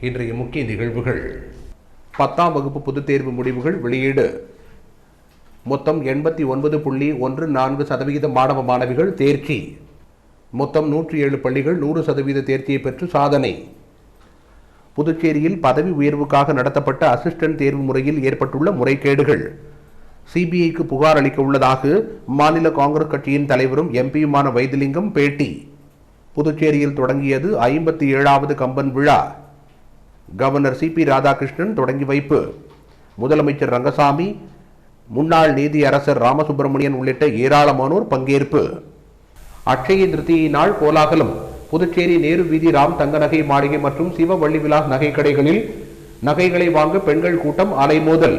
இன்றைய முக்கிய நிகழ்வுகள். 10ஆம் வகுப்பு பொதுத் தேர்வு முடிவுகள் வெளியீடு. மொத்தம் 89.14% மாணவ மாணவிகள் தேர்ச்சி. மொத்தம் 107 பள்ளிகள் 100% தேர்ச்சியை பெற்று சாதனை. புதுச்சேரியில் பதவி உயர்வுக்காக நடத்தப்பட்ட அசிஸ்டன்ட் தேர்வு முறையில் ஏற்பட்டுள்ள முறைகேடுகள். சிபிஐக்கு புகார் அளிக்க உள்ளதாக மாநில காங்கிரஸ் கட்சியின் தலைவரும் எம்பியுமான வைத்திலிங்கம் பேட்டி. புதுச்சேரியில் தொடங்கியது 57வது கம்பன் விழா. கவர்னர் சிபி ராதாகிருஷ்ணன் தொடங்கி வைப்பு. முதலமைச்சர் ரங்கசாமி, முன்னாள் நீதியரசர் ராமசுப்பிரமணியன் உள்ளிட்ட ஏராளமானோர் பங்கேற்பு. அட்சய திருத்தியை நாள் கோலாகலம். புதுச்சேரி நேரு வீதி ராம் தங்க நகை மாளிகை மற்றும் சிவ வள்ளி விலாஸ் நகை கடைகளில் நகைகளை வாங்க பெண்கள் கூட்டம் அலைமோதல்.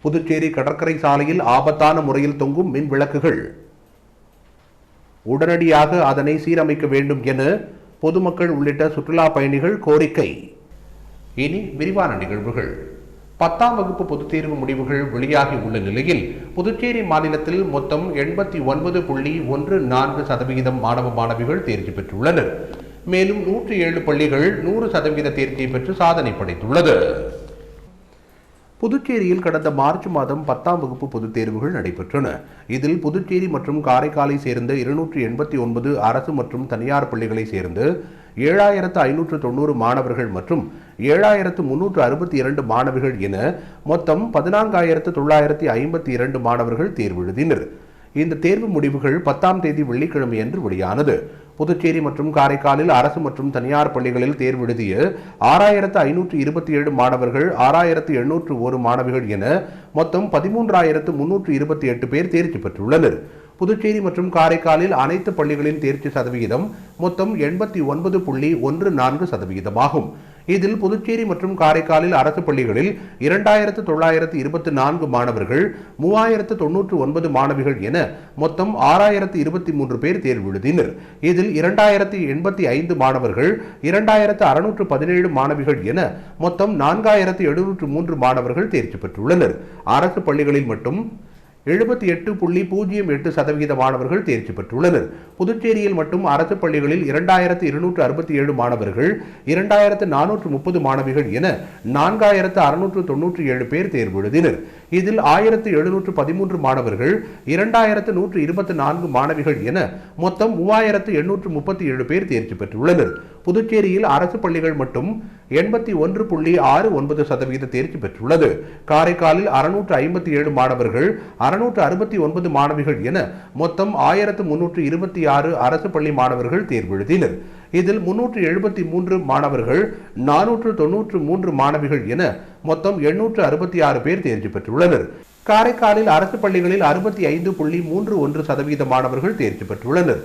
புதுச்சேரி கடற்கரை சாலையில் ஆபத்தான முறையில் தொங்கும் மின் விளக்குகள். உடனடியாக அதனை சீரமைக்க வேண்டும் என பொதுமக்கள் உள்ளிட்ட சுற்றுலா பயணிகள் கோரிக்கை. இனி விரிவான நிகழ்வுகள். 10ஆம் வகுப்பு பொதுத் தேர்வு முடிவுகள் வெளியாகி உள்ள நிலையில் புதுச்சேரி மாநிலத்தில் மொத்தம் 89.14% மாணவ மாணவிகள் தேர்ச்சி பெற்றுள்ளனர். மேலும் 107 பள்ளிகள் 100% தேர்ச்சியை பெற்று சாதனை படைத்துள்ளது. புதுச்சேரியில் கடந்த மார்ச் மாதம் 10ஆம் வகுப்பு பொதுத் தேர்வுகள் நடைபெற்றன. இதில் புதுச்சேரி மற்றும் காரைக்காலை சேர்ந்த 289 அரசு மற்றும் தனியார் பள்ளிகளை சேர்ந்து 7590 மாணவர்கள் மற்றும் 7362 மாணவிகள் என மொத்தம் 14952 மாணவர்கள் தேர்வு எழுதினர். இந்த தேர்வு முடிவுகள் 10ஆம் தேதி வெள்ளிக்கிழமை அன்று வெளியானது. புதுச்சேரி மற்றும் காரைக்காலில் அரசு மற்றும் தனியார் பள்ளிகளில் தேர்வு எழுதிய 6527 மாணவர்கள், 6801 மாணவிகள் என மொத்தம் 13328 பேர் தேர்ச்சி பெற்றுள்ளனர். புதுச்சேரி மற்றும் காரைக்காலில் அனைத்து பள்ளிகளின் தேர்ச்சி சதவிகிதம் மொத்தம் 89.14% ஆகும். இதில் புதுச்சேரி மற்றும் காரைக்காலில் அரசு பள்ளிகளில் 2924 மாணவர்கள், 3099 மாணவிகள் என மொத்தம் 6023 பேர் தேர்வு எழுதினர். இதில் 2085 மாணவர்கள், 2617 மாணவிகள் என மொத்தம் 4703 மாணவர்கள் தேர்ச்சி பெற்றுள்ளனர். அரசு பள்ளிகளில் மட்டும் 78.08% மாணவர்கள் தேர்ச்சி பெற்றுள்ளனர். புதுச்சேரியில் மட்டும் அரசு பள்ளிகளில் 2267 மாணவர்கள், 2430 மாணவிகள் என 4697 பேர் தேர்வு எழுதினர். இதில் 1713 மாணவர்கள், 2124 மாணவிகள் என மொத்தம் 3837 பேர் தேர்ச்சி பெற்றுள்ளனர். புதுச்சேரியில் அரசு பள்ளிகள் மட்டும் 81.69% தேர்ச்சி பெற்றுள்ளது. காரைக்காலில் 657 மாணவர்கள், 669 மாணவிகள் என மொத்தம் 1326 அரசு பள்ளி மாணவர்கள் தேர்வு எழுதினர். இதில் 373 மாணவர்கள், 493 மாணவிகள் என மொத்தம் 866 பேர் தேர்ச்சி பெற்றுள்ளனர். காரைக்காலில் அரசு பள்ளிகளில் 65.31% மாணவர்கள் தேர்ச்சி பெற்றுள்ளனர்.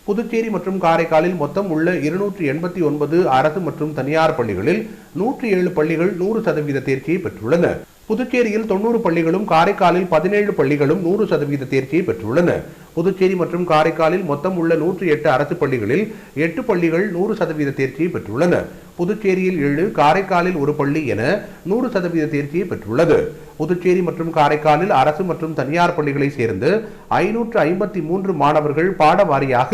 புதுச்சேரி மற்றும் காரைக்காலில் மொத்தம் உள்ள 289 அரசு மற்றும் தனியார் பள்ளிகளில் 107 பள்ளிகள் 100% தேர்ச்சியை பெற்றுள்ளன. புதுச்சேரியில் 90 பள்ளிகளும் காரைக்காலில் 17 பள்ளிகளும் 100% தேர்ச்சியை பெற்றுள்ளன. புதுச்சேரி மற்றும் காரைக்காலில் மொத்தம் உள்ள 108 அரசு பள்ளிகளில் 8 பள்ளிகள் 100% தேர்ச்சியை பெற்றுள்ளன. புதுச்சேரியில் 7, காரைக்காலில் 1 பள்ளி என 100% தேர்ச்சியை பெற்றுள்ளது. புதுச்சேரி மற்றும் காரைக்காலில் அரசு மற்றும் தனியார் பள்ளிகளை சேர்ந்து 553 மாணவர்கள் பாட வாரியாக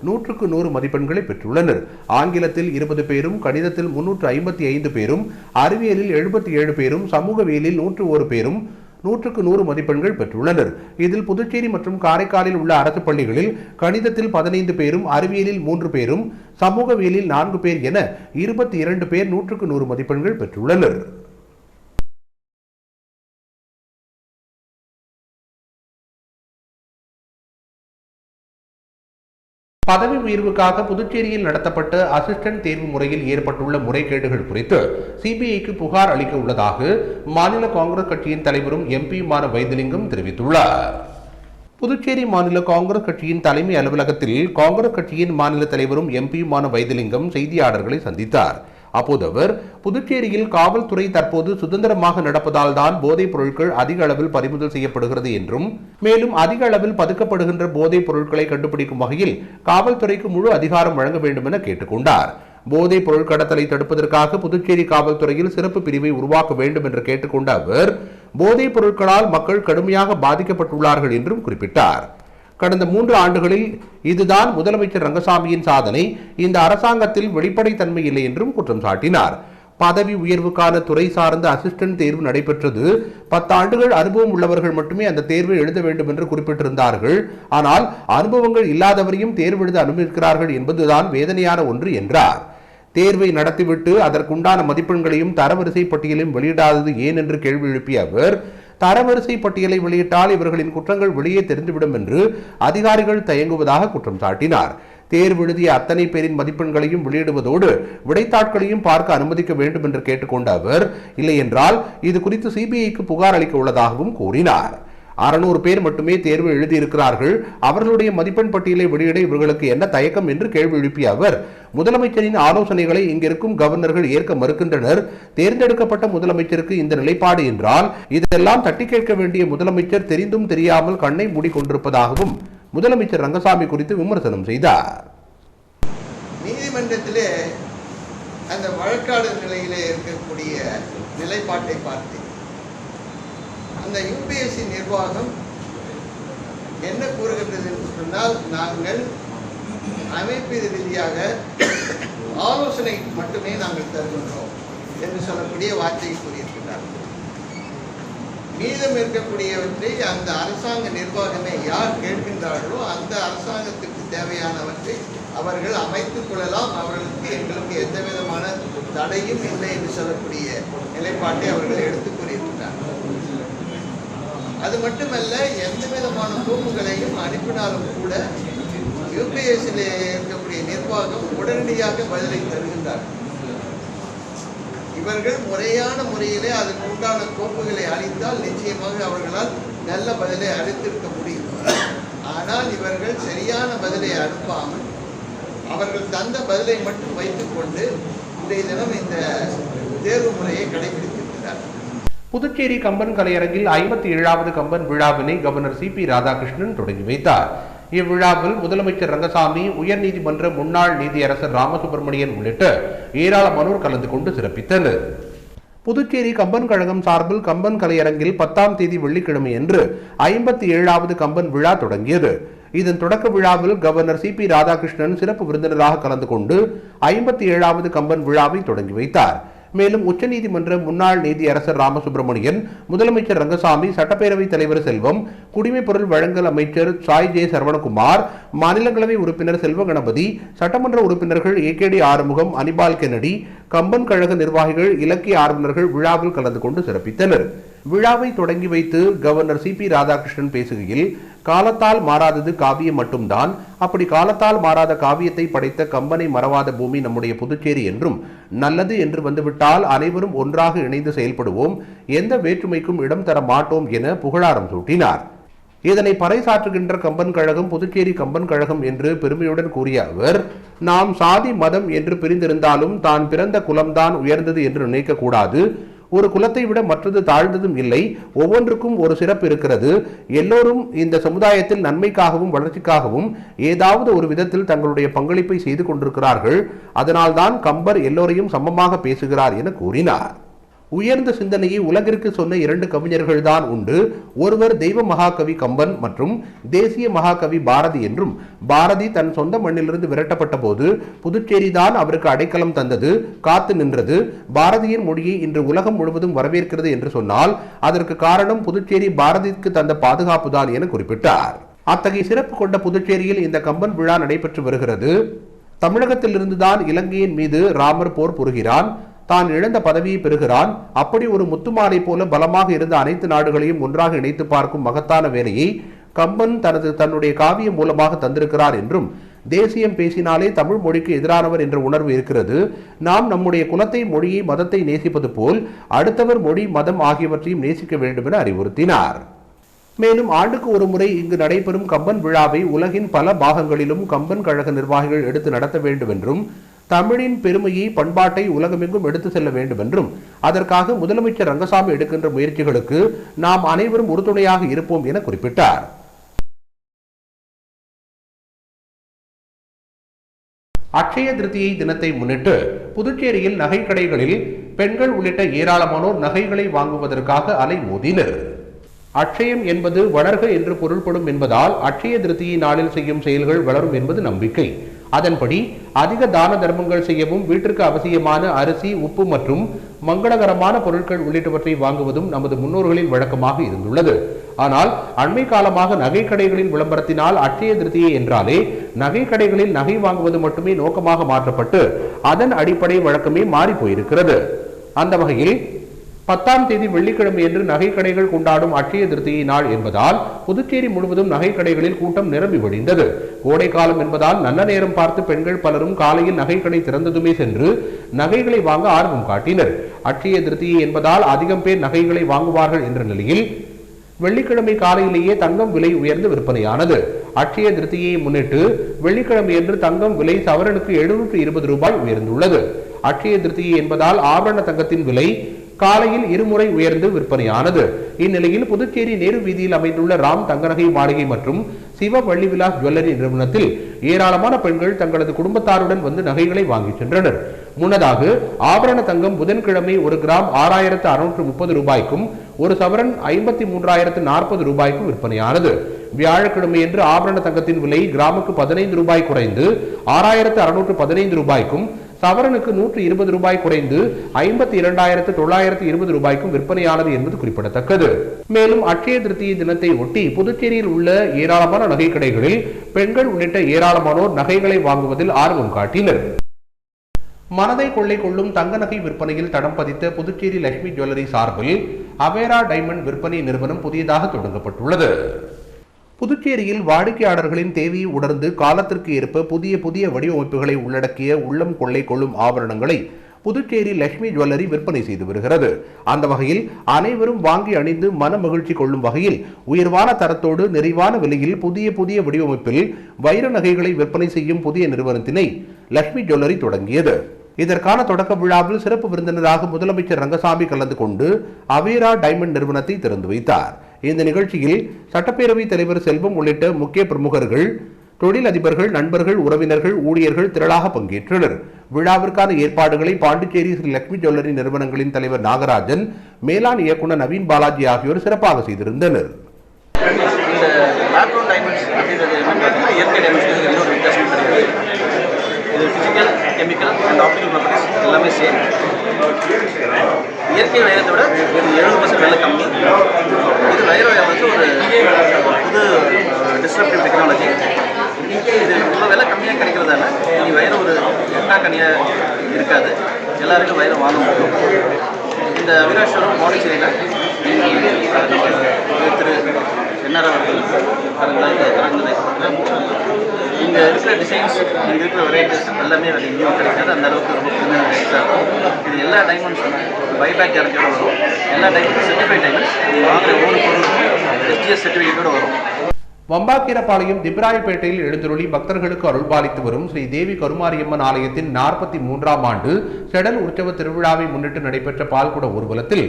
100க்கு 100 மதிப்பெண்களை பெற்றுள்ளனர். ஆங்கிலத்தில் 20 பேரும், கணிதத்தில் 355 பேரும், அறிவியலில் 77 பேரும், சமூகவியலில் 101 பேரும் 100க்கு 100 மதிப்பெண்கள் பெற்றுள்ளனர். இதில் புதுச்சேரி மற்றும் காரைக்காலில் உள்ள அரசு பள்ளிகளில் கணிதத்தில் 15 பேரும், அறிவியலில் 3 பேரும், சமூகவியலில் 4 பேர் என 22 பேர் 100க்கு 100 மதிப்பெண்கள் பெற்றுள்ளனர். பதவி உயர்வுக்காக புதுச்சேரியில் நடத்தப்பட்ட அசிஸ்டன்ட் தேர்வு முறையில் ஏற்பட்டுள்ள முறைகேடுகள் குறித்து சிபிஐக்கு புகார் அளிக்க உள்ளதாக மாநில காங்கிரஸ் கட்சியின் தலைவரும் எம்பியுமான வைத்திலிங்கம் தெரிவித்துள்ளார். புதுச்சேரி மாநில காங்கிரஸ் கட்சியின் தலைமை அலுவலகத்தில் காங்கிரஸ் கட்சியின் மாநில தலைவரும் எம்பியுமான வைத்திலிங்கம் செய்தியாளர்களை சந்தித்தார். அப்போது அவர், புதுச்சேரியில் காவல்துறை தற்போது சுதந்திரமாக நடப்பதால் தான் போதைப் பொருட்கள் அதிக அளவில் பறிமுதல் செய்யப்படுகிறது என்றும், மேலும் அதிக அளவில் பதுக்கப்படுகின்ற போதைப் பொருட்களை கண்டுபிடிக்கும் வகையில் காவல்துறைக்கு முழு அதிகாரம் வழங்க வேண்டும் என கேட்டுக்கொண்டார். போதைப் பொருள் கடத்தலை தடுப்பதற்காக புதுச்சேரி காவல்துறையில் சிறப்பு பிரிவை உருவாக்க வேண்டும் என்று கேட்டுக்கொண்ட அவர், போதைப் பொருட்களால் மக்கள் கடுமையாக பாதிக்கப்பட்டுள்ளார்கள் என்றும் குறிப்பிட்டார். கடந்த 3 ஆண்டுகளில் இதுதான் முதலமைச்சர் ரங்கசாமியின் சாதனை. இந்த அரசாங்கத்தில் வெளிப்படைத்தன்மை இல்லை என்றும் குற்றம் சாட்டினார். பதவி உயர்வுக்கான துறை சார்ந்த அசிஸ்டன்ட் தேர்வு நடைபெற்றது. 10 ஆண்டுகள் அனுபவம் உள்ளவர்கள் மட்டுமே அந்த தேர்வை எழுத வேண்டும் என்று குறிப்பிட்டிருந்தார்கள். ஆனால் அனுபவங்கள் இல்லாதவரையும் தேர்வு எழுத அனுமதிக்கிறார்கள் என்பதுதான் வேதனையான ஒன்று என்றார். தேர்வை நடத்திவிட்டு அதற்குண்டான மதிப்பெண்களையும் தரவரிசை பட்டியலையும் வெளியிடாதது ஏன் என்று கேள்வி எழுப்பிய அவர், தரவரிசை பட்டியலை வெளியிட்டால் இவர்களின் குற்றங்கள் வெளியே தெரிந்துவிடும் என்று அதிகாரிகள் தயங்குவதாக குற்றம் சாட்டினார். தேர்வு எழுதிய அத்தனை பேரின் மதிப்பெண்களையும் வெளியிடுவதோடு விடைத்தாட்களையும் பார்க்க அனுமதிக்க வேண்டும் என்று கேட்டுக்கொண்ட அவர், இல்லை என்றால் இது குறித்து சிபிஐக்கு புகார் அளிக்க உள்ளதாகவும் கூறினார். 600 பேர் மட்டுமே தேர்வு எழுதியிருக்கிறார்கள். அவர்களுடைய மதிப்பெண் பட்டியலை வெளியிட இவர்களுக்கு என்ன தயக்கம் என்று கேள்வி எழுப்பிய அவர், முதலமைச்சரின் ஆலோசனைகளை இங்கிருக்கும் கவர்னர்கள் ஏற்க மறுக்கின்றனர். தேர்ந்தெடுக்கப்பட்ட முதலமைச்சருக்கு இந்த நிலைப்பாடு என்றால் இதெல்லாம் தட்டி கேட்க வேண்டிய முதலமைச்சர் தெரிந்தும் தெரியாமல் கண்ணை மூடிக்கொண்டிருப்பதாகவும் முதலமைச்சர் ரங்கசாமி குறித்து விமர்சனம் செய்தார். நீதிமன்றத்திலே அந்த வழக்காடு நிலையிலே இருக்கக்கூடிய நிலைப்பாட்டை பார்த்து அந்த யுபிஎஸ்சி நிர்வாகம் என்ன கூறுகின்றது என்று சொன்னால், நாங்கள் அமைப்பு ரீதியாக ஆலோசனை மட்டுமே நாங்கள் தருகின்றோம் என்று சொல்லக்கூடிய வார்த்தையை கூறியிருக்கிறார்கள். மீதம் இருக்கக்கூடியவற்றை அந்த அரசாங்க நிர்வாகமே யார் கேட்கின்றார்களோ அந்த அரசாங்கத்துக்கு தேவையானவற்றை அவர்கள் அமைத்துக் கொள்ளலாம். அவர்களுக்கு எங்களுக்கு எந்த விதமான தடையும் இல்லை என்று சொல்லக்கூடிய நிலைப்பாட்டை அவர்கள் எடுத்துக் கூறியிருக்கிறார்கள். அது மட்டுமல்ல, எந்த விதமான கோப்புகளையும் அனுப்பினாலும் கூட யுபிஎஸ்சியில் இருக்கக்கூடிய நிர்வாகம் உடனடியாக பதிலை தருகின்றார்கள். இவர்கள் முறையான முறையிலே அதற்கு உண்டான கோப்புகளை அளித்தால் நிச்சயமாக அவர்களால் நல்ல பதிலை அளித்திருக்க முடியும். ஆனால் இவர்கள் சரியான பதிலை அனுப்பாமல் அவர்கள் தந்த பதிலை மட்டும் வைத்துக் கொண்டு இன்றைய தினம் இந்த தேர்வு முறையை கடைபிடித்திருக்கிறார்கள். புதுச்சேரி கம்பன் கலையரங்கில் 57வது கம்பன் விழாவினை கவர்னர் சிபி ராதாகிருஷ்ணன் தொடங்கி வைத்தார். இவ்விழாவில் முதலமைச்சர் ரங்கசாமி, உயர்நீதிமன்ற முன்னாள் நீதியரசர் ராமசுப்பிரமணியன் உள்ளிட்ட ஏராளமானோர் கலந்து கொண்டு சிறப்பித்தனர். புதுச்சேரி கம்பன் கழகம் சார்பில் கம்பன் கலையரங்கில் 10ஆம் தேதி வெள்ளிக்கிழமை அன்று 57வது கம்பன் விழா தொடங்கியது. இதன் தொடக்க விழாவில் கவர்னர் சிபி ராதாகிருஷ்ணன் சிறப்பு விருந்தினராக கலந்து கொண்டு 57வது கம்பன் விழாவை தொடங்கி வைத்தார். மேலும் உச்சநீதிமன்ற முன்னாள் நீதியரசர் ராமசுப்பிரமணியன், முதலமைச்சர் ரங்கசாமி, சட்டப்பேரவைத் தலைவர் செல்வம், குடிமைப் பொருள் வழங்கல் அமைச்சர் சாய் ஜே சரவணகுமார், மாநிலங்களவை உறுப்பினர் செல்வ கணபதி, சட்டமன்ற உறுப்பினர்கள் ஏகேடி ஆறுமுகம், அனிபால் கென்னடி, கம்பன் கழக நிர்வாகிகள், இலக்கிய ஆர்வலர்கள் விழாவில் கலந்து கொண்டு சிறப்பித்தனர். விழாவை தொடங்கி வைத்து கவர்னர் சிபி ராதாகிருஷ்ணன் பேசுகையில், காலத்தால் மாறாதது காவியம் மட்டும்தான். அப்படி காலத்தால் மாறாத காவியத்தை படைத்த கம்பனை மறவாத பூமி நம்முடைய புதுச்சேரி என்றும், நல்லது என்று வந்துவிட்டால் அனைவரும் ஒன்றாக இணைந்து செயல்படுவோம், எந்த வேற்றுமைக்கும் இடம் தர மாட்டோம் என புகழாரம் சூட்டினார். இதனை பறைசாற்றுகின்ற கம்பன் கழகம் புதுச்சேரி கம்பன் கழகம் என்று பெருமையுடன் கூறிய அவர், நாம் சாதி மதம் என்று பிரிந்திருந்தாலும் தான் பிறந்த குலம்தான் உயர்ந்தது என்று நினைக்கக்கூடாது. ஒரு குலத்தை விட மற்றது தாழ்ந்ததும் இல்லை. ஒவ்வொன்றுக்கும் ஒரு சிறப்பு இருக்கிறது. எல்லோரும் இந்த சமுதாயத்தில் நன்மைக்காகவும் வளர்ச்சிக்காகவும் ஏதாவது ஒரு விதத்தில் தங்களுடைய பங்களிப்பை செய்து கொண்டிருக்கிறார்கள். அதனால்தான் கம்பர் எல்லோரையும் சமமாக பேசுகிறார் என கூறினார். உயர்ந்த சிந்தனையை உலகிற்கு சொன்ன 2 கவிஞர்கள் தான் உண்டு. ஒருவர் தெய்வ மகாகவி கம்பன் மற்றும் தேசிய மகாகவி பாரதி என்றும், பாரதி தன் சொந்த மண்ணிலிருந்து விரட்டப்பட்ட போது புதுச்சேரி தான் அவருக்கு அடைக்கலம் தந்தது, காத்து நின்றது. பாரதியின் மொழியை இன்று உலகம் முழுவதும் வரவேற்கிறது என்று சொன்னால் அதற்கு காரணம் புதுச்சேரி பாரதிக்கு தந்த பாதுகாப்பு தான் என குறிப்பிட்டார். அத்தகைய சிறப்பு கொண்ட புதுச்சேரியில் இந்த கம்பன் விழா நடைபெற்று வருகிறது. தமிழகத்திலிருந்துதான் இலங்கையின் மீது ராமர் போர் புரிகிறான், தான் இழந்த பதவியை பெறுகிறான். அப்படி ஒரு முத்துமாலை போல பலமாக இருந்த அனைத்து நாடுகளையும் ஒன்றாக இணைத்து பார்க்கும் மகத்தான வேலையை கம்பன் தன்னுடைய காவியம் மூலமாக தந்திருக்கிறார் என்றும், தேசியம் பேசினாலே தமிழ் மொழிக்கு எதிரானவர் என்ற உணர்வு இருக்கிறது. நாம் நம்முடைய குலத்தை, மொழியை, மதத்தை நேசிப்பது போல் அடுத்தவர் மொழி, மதம் ஆகியவற்றையும் நேசிக்க வேண்டும் என அறிவுறுத்தினார். மேலும் ஆண்டுக்கு ஒரு முறை இங்கு நடைபெறும் கம்பன் விழாவை உலகின் பல பாகங்களிலும் கம்பன் கழக நிர்வாகிகள் எடுத்து நடத்த வேண்டும் என்றும், தமிழின் பெருமையை, பண்பாட்டை உலகமெங்கும் எடுத்து செல்ல வேண்டும் என்றும், அதற்காக முதலமைச்சர் ரங்கசாமி எடுக்கின்ற முயற்சிகளுக்கு நாம் அனைவரும் உறுதுணையாக இருப்போம் என குறிப்பிட்டார். அட்சய திருத்தியை தினத்தை முன்னிட்டு புதுச்சேரியில் நகை கடைகளில் பெண்கள் உள்ளிட்ட ஏராளமானோர் நகைகளை வாங்குவதற்காக அலைமோதினர். அட்சயம் என்பது வளர்க என்று பொருள்படும் என்பதால் அட்சய திருத்தியை நாளில் செய்யும் செயல்கள் வளரும் என்பது நம்பிக்கை. அதன்படி அதிக தான தர்மங்கள் செய்யவும் வீட்டிற்கு அவசியமான அரிசி, உப்பு மற்றும் மங்களகரமான பொருட்கள் உள்ளிட்டவற்றை வாங்குவதும் நமது முன்னோர்களின் வழக்கமாக இருந்துள்ளது. ஆனால் அண்மை காலமாக நகை கடைகளின் விளம்பரத்தினால் அட்சய திருத்தியை என்றாலே நகை கடைகளில் நகை வாங்குவது மட்டுமே நோக்கமாக மாற்றப்பட்டு அதன் அடிப்படை வழக்கமே மாறி போயிருக்கிறது. அந்த வகையில் 10ஆம் தேதி வெள்ளிக்கிழமை என்று நகை கடைகள் கொண்டாடும் அட்சய திருத்தியை நாள் என்பதால் புதுச்சேரி முழுவதும் நகை கடைகளில் கூட்டம் நிரம்பி வழிந்தது. கோடை காலம் என்பதால் நல்ல நேரம் பார்த்து பெண்கள் பலரும் காலையில் நகை கடை திறந்ததுமே சென்று நகைகளை வாங்க ஆர்வம் காட்டினர். அட்சய திருத்தியை என்பதால் அதிகம் பேர் நகைகளை வாங்குவார்கள் என்ற நிலையில் வெள்ளிக்கிழமை காலையிலேயே தங்கம் விலை உயர்ந்து விற்பனையானது. அட்சய திருத்தியை முன்னிட்டு வெள்ளிக்கிழமை என்று தங்கம் விலை சவரனுக்கு 720 ரூபாய் உயர்ந்துள்ளது. அட்சய திருத்தியை என்பதால் ஆபரண தங்கத்தின் விலை காலையில் இருமுறை உயர்ந்து விற்பனையானது. இந்நிலையில் புதுச்சேரி நேரு வீதியில் அமைந்துள்ள ராம் தங்கநகை மாளிகை மற்றும் சிவ வள்ளி விலாஸ் ஜுவல்லரி நிறுவனத்தில் ஏராளமான பெண்கள் தங்களது குடும்பத்தாருடன் வந்து நகைகளை வாங்கி சென்றனர். முன்னதாக ஆபரண தங்கம் புதன்கிழமை 1 கிராம் 6630 ரூபாய்க்கும் 1 சவரன் 53,040 ரூபாய்க்கும் விற்பனையானது. வியாழக்கிழமை என்று ஆபரண தங்கத்தின் விலை கிராமுக்கு 15 ரூபாய் குறைந்து 6,615 ரூபாய்க்கும் சவரனுக்கு 120 ரூபாய் குறைந்து 52,920 ரூபாய்க்கும் விற்பனையானது என்பது குறிப்பிடத்தக்கது. மேலும் அட்சய திருத்தியை தினத்தை ஒட்டி புதுச்சேரியில் உள்ள ஏராளமான நகை கடைகளில் பெண்கள் உள்ளிட்ட ஏராளமானோர் நகைகளை வாங்குவதில் ஆர்வம் காட்டினர். மனதை கொள்ளை கொள்ளும் தங்க நகை விற்பனையில் தடம் பதித்த புதுச்சேரி லட்சுமி ஜுவல்லரி சார்பில் அவேரா டைமண்ட் விற்பனை நிறுவனம் புதியதாக தொடங்கப்பட்டுள்ளது. புதுச்சேரியில் வாடிக்கையாளர்களின் தேவையை உணர்ந்து காலத்திற்கு ஏற்ப புதிய வடிவமைப்புகளை உள்ளடக்கிய உள்ளம் கொள்ளை கொள்ளும் ஆபரணங்களை புதுச்சேரி லட்சுமி ஜுவல்லரி விற்பனை செய்து வருகிறது. அந்த வகையில் அனைவரும் வாங்கி அணிந்து மன மகிழ்ச்சி கொள்ளும் வகையில் உயர்வான தரத்தோடு நிறைவான விலையில் புதிய வடிவமைப்பில் வைர நகைகளை விற்பனை செய்யும் புதிய நிறுவனத்தினை லட்சுமி ஜுவல்லரி தொடங்கியது. இதற்கான தொடக்க விழாவில் சிறப்பு விருந்தினராக முதலமைச்சர் ரங்கசாமி கலந்து கொண்டு அவேரா டைமண்ட் நிறுவனத்தை திறந்து வைத்தார். இந்த நிகழ்ச்சியில் சட்டப்பேரவைத் தலைவர் செல்வம் உள்ளிட்ட முக்கிய பிரமுகர்கள், தொழிலதிபர்கள், நண்பர்கள், உறவினர்கள், ஊழியர்கள் திரளாக பங்கேற்றனர். விழாவிற்கான ஏற்பாடுகளை பாண்டிச்சேரி ஸ்ரீ லட்சுமி ஜுவல்லரி நிறுவனங்களின் தலைவர் நாகராஜன், மேலாண் இயக்குனர் நவீன் பாலாஜி ஆகியோர் சிறப்பாக செய்திருந்தனர். கெமிக்கல் அண்ட் ஆப்டிகல் ப்ராப்பர்ட்டிஸ் எல்லாமே சேம். இயற்கை வைரத்தை விட இது 70% விலை கம்மி. இது வைர வந்து ஒரு புது டிஸ்ரப்டிவ் டெக்னாலஜி. இது இவ்வளோ விலை கம்மியாக கிடைக்கிறதால இனி வைரம் ஒரு எட்டாக்கனியாக இருக்காது, எல்லாருக்கும் வைரம் வாங்க முடியும். இந்த அவினாஷோரம் பாண்டிச்சேரியில் திரு என்ஆர் அவர்கள் இங்கே இருக்கிற டிசைன்ஸ், இங்கே இருக்கிற வெரைட்டிஸ் எல்லாமே அது இங்கேயும் கிடைக்காது. அந்த அளவுக்கு ரொம்ப புதுமையான டைப்ஸாக இருக்கும். இது எல்லா டைமண்ட்ஸும் பைபேக் கேரண்டியோட வரும். எல்லா டைமண்ட்ஸும் சர்டிஃபைட் டைமண்ட்ஸ். நீங்கள் வாங்குற ஒவ்வொரு பொருளுக்கும் SGS சர்டிஃபிகேட்டோடு வரும். வம்பாக்கீரபாளையம் திப்ராயப்பேட்டையில் எழுந்தருளி பக்தர்களுக்கு அருள்பாலித்து வரும் ஸ்ரீ தேவி கருமாரியம்மன் ஆலயத்தின் 43ஆம் ஆண்டு செடல் உற்சவ திருவிழாவை முன்னிட்டு நடைபெற்ற பால்குட ஊர்வலத்தில்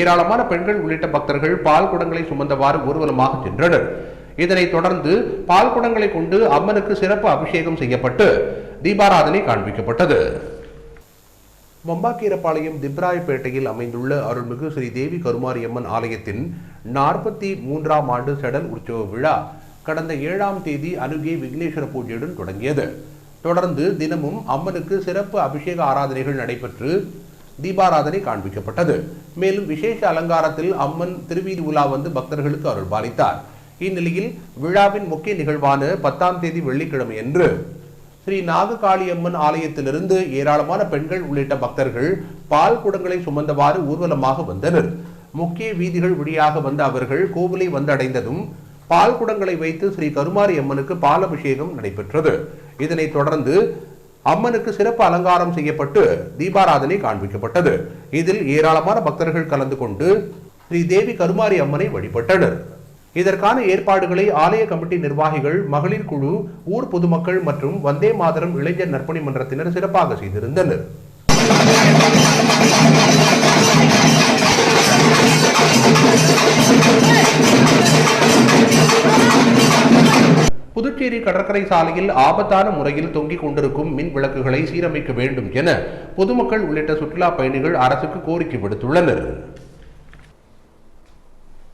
ஏராளமான பெண்கள் உள்ளிட்ட பக்தர்கள் பால் குடங்களை சுமந்தவாறு ஊர்வலமாக சென்றனர். இதனைத் தொடர்ந்து பால் குடங்களை கொண்டு அம்மனுக்கு சிறப்பு அபிஷேகம் செய்யப்பட்டு தீபாராதனை காண்பிக்கப்பட்டது. வம்பாக்கீரபாளையம் திப்ராயப்பேட்டையில் அமைந்துள்ள அருள்மிகு ஸ்ரீ தேவி கருமாரியம்மன் ஆலயத்தின் 43ஆம் ஆண்டு செடல் உற்சவ விழா கடந்த 7ஆம் தேதி அனுகே விக்னேஸ்வர பூஜையுடன் தொடங்கியது. தொடர்ந்து தினமும் அம்மனுக்கு சிறப்பு அபிஷேக ஆராதனைகள் நடைபெற்று தீபாராதனை காண்பிக்கப்பட்டது. மேலும் விசேஷ அலங்காரத்தில் அம்மன் திருவீதி உலா வந்து பக்தர்களுக்கு அருள்பாலித்தார். இந்நிலையில் விழாவின் முக்கிய நிகழ்வான 10ஆம் தேதி வெள்ளிக்கிழமை அன்று ஸ்ரீ நாககாளியம்மன் ஆலயத்திலிருந்து ஏராளமான பெண்கள் உள்ளிட்ட பக்தர்கள் பால் குடங்களை சுமந்தவாறு ஊர்வலமாக வந்தனர். முக்கிய வீதிகள் வழியாக வந்த அவர்கள் கோவிலை வந்தடைந்ததும் பால் குடங்களை வைத்து ஸ்ரீ கருமாரி அம்மனுக்கு பால் அபிஷேகம் நடைபெற்றது. இதனைத் தொடர்ந்து அம்மனுக்கு சிறப்பு அலங்காரம் செய்யப்பட்டு தீபாராதனை காண்பிக்கப்பட்டது. இதில் ஏராளமான பக்தர்கள் கலந்து கொண்டு ஸ்ரீ தேவி கருமாரி அம்மனை வழிபட்டனர். இதற்கான ஏற்பாடுகளை ஆலய கமிட்டி நிர்வாகிகள், மகளிர் குழு, ஊர் பொதுமக்கள் மற்றும் வந்தே மாதரம் இளைஞர் நற்பணி மன்றத்தினர் சிறப்பாக செய்திருந்தனர். புதுச்சேரி கடற்கரை சாலையில் ஆபத்தான முறையில் தொங்கிக் கொண்டிருக்கும் மின் விளக்குகளை சீரமைக்க வேண்டும் என பொதுமக்கள் உள்ளிட்ட சுற்றுலா பயணிகள் அரசுக்கு கோரிக்கை விடுத்துள்ளனர்.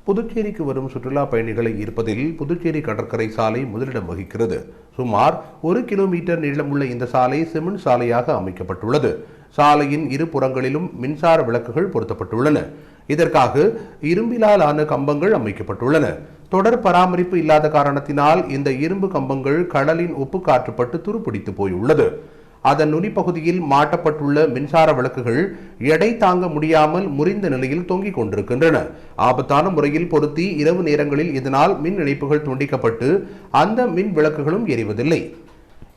புதுச்சேரிக்கு வரும் சுற்றுலா பயணிகளை ஈர்ப்பதில் புதுச்சேரி கடற்கரை சாலை முதலிடம் வகிக்கிறது. சுமார் 1 கிலோமீட்டர் நீளமுள்ள இந்த சாலை சிமெண்ட் சாலையாக அமைக்கப்பட்டுள்ளது. சாலையின் இரு புறங்களிலும் மின்சார விளக்குகள் பொருத்தப்பட்டுள்ளன. இதற்காக இரும்பிலால் ஆன கம்பங்கள் அமைக்கப்பட்டுள்ளன. தொடர் பராமரிப்பு இல்லாத காரணத்தினால் இந்த இரும்பு கம்பங்கள் கடலின் உப்பு காற்றுப்பட்டு துருப்பிடித்து போயுள்ளது. அதன் நுனிப்பகுதியில் மாட்டப்பட்டுள்ள மின்சார விளக்குகள் எடை தாங்க முடியாமல் முறிந்த நிலையில் தொங்கிக் கொண்டிருக்கின்றன. ஆபத்தான முறையில் பொருத்தி இரவு நேரங்களில் இதனால் மின் இணைப்புகள் துண்டிக்கப்பட்டு அந்த மின் விளக்குகளும் எரிவதில்லை.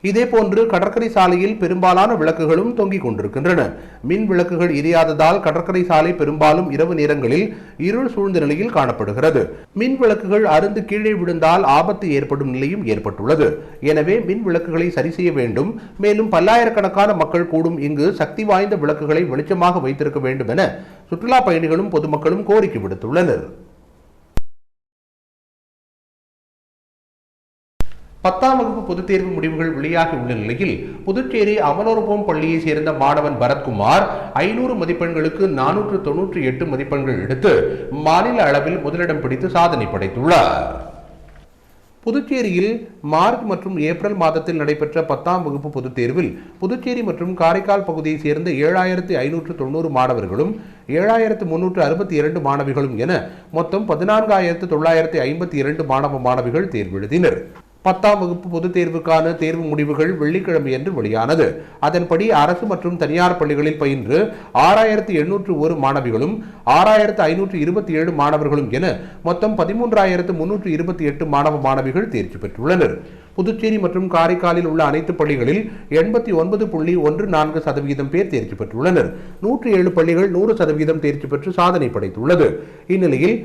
இதேபோன்று கடற்கரை சாலையில் பெரும்பாலான விளக்குகளும் தொங்கிக் கொண்டிருக்கின்றன. மின் விளக்குகள் எரியாததால் கடற்கரை சாலை பெரும்பாலும் இரவு நேரங்களில் இருள் சூழ்ந்த நிலையில் காணப்படுகிறது. மின் விளக்குகள் அருந்து கீழே விழுந்தால் ஆபத்து ஏற்படும் நிலையும் ஏற்பட்டுள்ளது. எனவே மின் விளக்குகளை சரி செய்ய வேண்டும். மேலும் பல்லாயிரக்கணக்கான மக்கள் கூடும் இங்கு சக்தி வாய்ந்த விளக்குகளை வெளிச்சமாக வைத்திருக்க வேண்டும் என சுற்றுலா பயணிகளும் பொதுமக்களும் கோரிக்கை விடுத்துள்ளனர். 10ஆம் வகுப்பு பொதுத் தேர்வு முடிவுகள் வெளியாகியுள்ள நிலையில் புதுச்சேரி அமலோற்பம் பள்ளியை சேர்ந்த மாணவன் பரத்குமார் 500 மதிப்பெண்களுக்கு 498 மதிப்பெண்கள் எடுத்து மாநில அளவில் முதலிடம் பிடித்து சாதனை படைத்துள்ளார். புதுச்சேரியில் மார்ச் மற்றும் ஏப்ரல் மாதத்தில் நடைபெற்ற 10ஆம் வகுப்பு பொதுத் தேர்வில் புதுச்சேரி மற்றும் காரைக்கால் பகுதியை சேர்ந்த 7590 மாணவர்களும் 7362 மாணவிகளும் என மொத்தம் 14952 மாணவ மாணவிகள் தேர்வு எழுதினர். 10ஆம் வகுப்பு பொதுத் தேர்வுக்கான தேர்வு முடிவுகள் வெள்ளிக்கிழமையன்று வெளியானது. அதன்படி அரசு மற்றும் தனியார் பள்ளிகளில் பயின்று 6801 மாணவிகளும் 6527 மாணவர்களும் என மொத்தம் 13328 மாணவ மாணவிகள் தேர்ச்சி பெற்றுள்ளனர். புதுச்சேரி மற்றும் காரைக்காலில் உள்ள அனைத்து பள்ளிகளில் 89.14% பேர் தேர்ச்சி பெற்றுள்ளனர். 107 பள்ளிகள் 100% தேர்ச்சி பெற்று சாதனை படைத்துள்ளது. இந்நிலையில்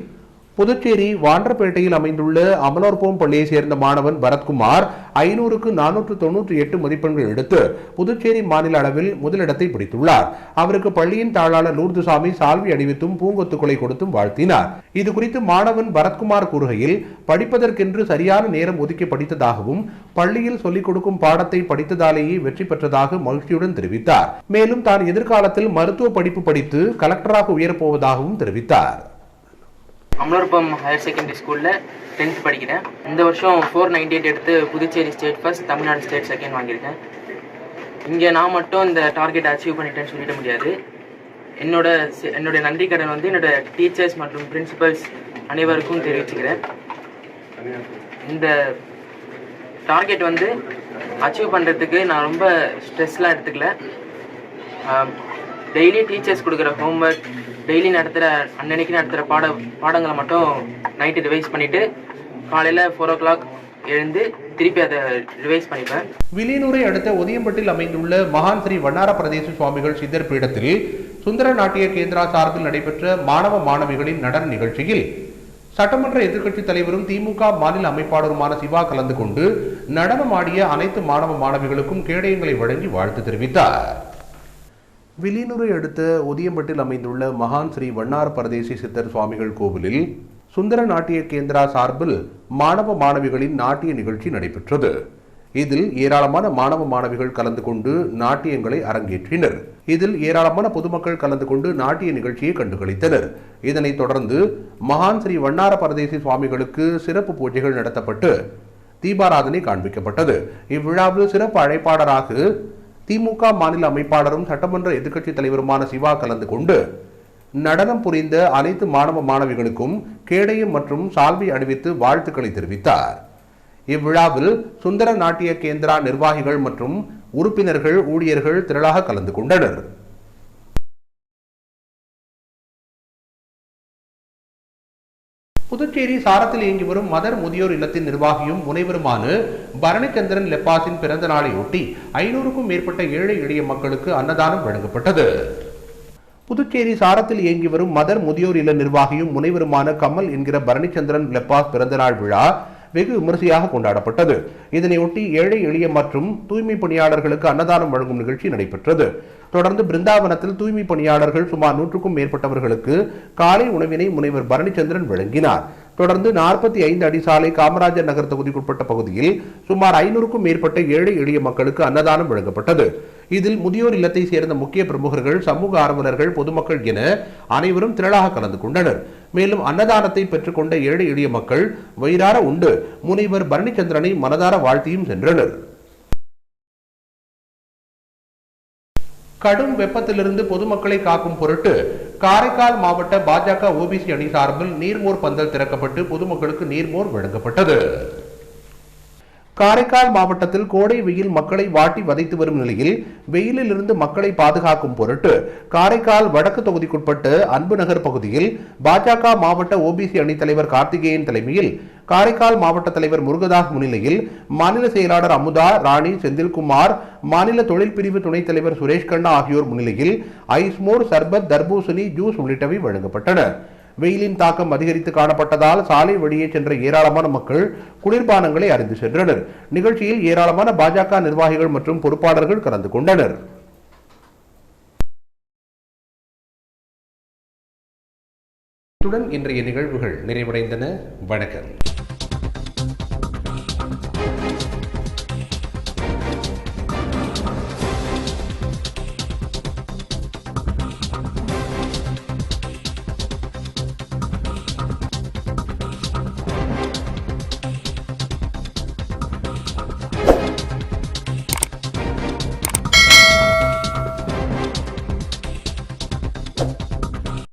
புதுச்சேரி வாண்டர்பேட்டையில் அமைந்துள்ள அமலோற்பம் பள்ளியை சேர்ந்த மாணவன் பரத்குமார் 500க்கு 498 மதிப்பெண்கள் எடுத்து புதுச்சேரி மாநில அளவில் முதலிடத்தை பிடித்துள்ளார். அவருக்கு பள்ளியின் தாளாளர் லூர்துசாமி சால்வி அணிவித்தும் பூங்கொத்துக்களை கொடுத்தும் வாழ்த்தினார். இதுகுறித்து மாணவன் பரத்குமார் கூறுகையில், படிப்பதற்கென்று சரியான நேரம் ஒதுக்கி படித்ததாகவும் பள்ளியில் சொல்லிக் கொடுக்கும் பாடத்தை படித்ததாலேயே வெற்றி பெற்றதாக மகிழ்ச்சியுடன் தெரிவித்தார். மேலும் தான் எதிர்காலத்தில் மருத்துவ படிப்பு படித்து கலெக்டராக உயரப்போவதாகவும் தெரிவித்தார். அமலோற்பம் ஹையர் செகண்டரி ஸ்கூலில் 10th படிக்கிறேன். இந்த வருஷம் 498 எடுத்து Puducherry state first, Tamil Nadu state second வாங்கியிருக்கேன். இங்கே நான் மட்டும் இந்த டார்கெட் அச்சீவ் பண்ணிட்டேன்னு சொல்லிட முடியாது. என்னோட நன்றி கடன் வந்து என்னோட டீச்சர்ஸ் மற்றும் பிரின்சிபல்ஸ் அனைவருக்கும் தெரிவிச்சுக்கிறேன். இந்த டார்கெட் வந்து அச்சீவ் பண்ணுறதுக்கு நான் ரொம்ப ஸ்ட்ரெஸ்லாம் எடுத்துக்கல. டெய்லி டீச்சர்ஸ் கொடுக்குற ஹோம்ஒர்க், டெய்லி அன்னன்னைக்கு நடத்துகிற பாடங்களை மட்டும் நைட்டு ரிவைஸ் பண்ணிவிட்டு காலையில் 4 o'clock எழுந்து திருப்பி அதை ரிவைஸ் பண்ணிப்பேன். வில்லியனூரை அடுத்த ஒதியம்பட்டில் அமைந்துள்ள மகான் ஸ்ரீ வண்ணார பிரதேச சுவாமிகள் சித்தர் பீடத்தில் சுந்தர நாட்டிய கேந்திரா சார்பில் நடைபெற்ற மாணவ மாணவிகளின் நடன நிகழ்ச்சியில் சட்டமன்ற எதிர்க்கட்சித் தலைவரும் திமுக மாநில அமைப்பாளருமான சிவா கலந்து கொண்டு நடனமாடிய அனைத்து மாணவ மாணவிகளுக்கும் கேடயங்களை வழங்கி வாழ்த்து தெரிவித்தார். வில்லியனூரை அடுத்த ஒதியம்பட்டில் அமைந்துள்ள மகான் ஸ்ரீ வண்ணார பரதேசி சித்தர் சுவாமிகள் கோவிலில் சுந்தர நாட்டிய கேந்திரா சார்பில் மாணவ மாணவிகளின் நாட்டிய நிகழ்ச்சி நடைபெற்றது. இதில் ஏராளமான மாணவ மாணவிகள் கலந்து கொண்டு நாட்டியங்களை அரங்கேற்றினர். இதில் ஏராளமான பொதுமக்கள் கலந்து கொண்டு நாட்டிய நிகழ்ச்சியை கண்டுகளித்தனர். இதனைத் தொடர்ந்து மகான் ஸ்ரீ வண்ணார பரதேசி சுவாமிகளுக்கு சிறப்பு பூஜைகள் நடத்தப்பட்டு தீபாராதனை காண்பிக்கப்பட்டது. இவ்விழாவில் சிறப்பு அழைப்பாளராக திமுக மாநில அமைப்பாளரும் சட்டமன்ற எதிர்க்கட்சித் தலைவருமான சிவா கலந்து கொண்டு நடனம் புரிந்த அனைத்து மாணவ மாணவிகளுக்கும் கேடயம் மற்றும் சால்வை அணிவித்து வாழ்த்துக்களை தெரிவித்தார். இவ்விழாவில் சுந்தர நாட்டிய கேந்திரா நிர்வாகிகள் மற்றும் உறுப்பினர்கள், ஊழியர்கள் திரளாக கலந்து கொண்டனர். புதுச்சேரி சாரத்தில் இயங்கி வரும் மதர் முதியோர் இல்லத்தின் நிர்வாகியும் முனைவருமான பரணிச்சந்திரன் லெப்பாஸின் பிறந்த நாளையொட்டி 500க்கும் மேற்பட்ட ஏழை எளிய மக்களுக்கு அன்னதானம் வழங்கப்பட்டது. புதுச்சேரி சாரத்தில் இயங்கி வரும் மதர் முதியோர் இல்ல நிர்வாகியும் முனைவருமான கமல் என்கிற பரணிச்சந்திரன் லெப்பாஸ் பிறந்தநாள் விழா வெகு விமரிசையாக கொண்டாடப்பட்டது. இதனையொட்டி ஏழை எளிய மற்றும் தூய்மை பணியாளர்களுக்கு அன்னதானம் வழங்கும் நிகழ்ச்சி நடைபெற்றது. தொடர்ந்து பிருந்தாவனத்தில் தூய்மை பணியாளர்கள் சுமார் 100க்கும் மேற்பட்டவர்களுக்கு காலை உணவினை முனைவர் பரணிச்சந்திரன் வழங்கினார். தொடர்ந்து 45 அடி சாலை காமராஜர் நகர் தொகுதிக்குட்பட்ட பகுதியில் சுமார் 500க்கும் மேற்பட்ட ஏழை எளிய மக்களுக்கு அன்னதானம் வழங்கப்பட்டது. இதில் முதியோர் இல்லத்தை சேர்ந்த முக்கிய பிரமுகர்கள், சமூக ஆர்வலர்கள், பொதுமக்கள் என அனைவரும் திரளாக கலந்து கொண்டனர். மேலும் அன்னதானத்தை பெற்றுக்கொண்ட ஏழை எளிய மக்கள் வயிறார உண்டு முனைவர் பரணிச்சந்திரனை மனதார வாழ்த்தியும் சென்றனர். கடும் வெப்பத்திலிருந்து பொதுமக்களை காக்கும் பொருட்டு காரைக்கால் மாவட்ட பாஜக ஓபிசி அணி சார்பில் நீர்மோர் பந்தல் திறக்கப்பட்டு பொதுமக்களுக்கு நீர்மோர் வழங்கப்பட்டது. காரைக்கால் மாவட்டத்தில் கோடை வெயில் மக்களை வாட்டி வதைத்து வரும் நிலையில் வெயிலில் இருந்து மக்களை பாதுகாக்கும் பொருட்டு காரைக்கால் வடக்கு தொகுதிக்குட்பட்டு அன்பு நகர் பகுதியில் பாஜக மாவட்ட ஓபிசி அணி தலைவர் கார்த்திகேயன் தலைமையில் காரைக்கால் மாவட்ட தலைவர் முருகதாஸ் முன்னிலையில் மாநில செயலாளர் அமுதா, ராணி, செந்தில்குமார், மாநில தொழில் பிரிவு துணைத் தலைவர் சுரேஷ் கண்ணா ஆகியோர் முன்னிலையில் ஐஸ்மோர், சர்பத், தர்பூசணி, ஜூஸ் உள்ளிட்டவை வழங்கப்பட்டன. வெயிலின் தாக்கம் அதிகரித்து காணப்பட்டதால் சாலை வழியே சென்ற ஏராளமான மக்கள் குளிர்பானங்களை அருந்தி சென்றனர். நிகழ்ச்சியில் ஏராளமான பாஜக நிர்வாகிகள் மற்றும் பொறுப்பாளர்கள் கலந்து கொண்டனர். இத்துடன் இன்றைய நிகழ்வுகள் நிறைவடைந்தன. வணக்கம்.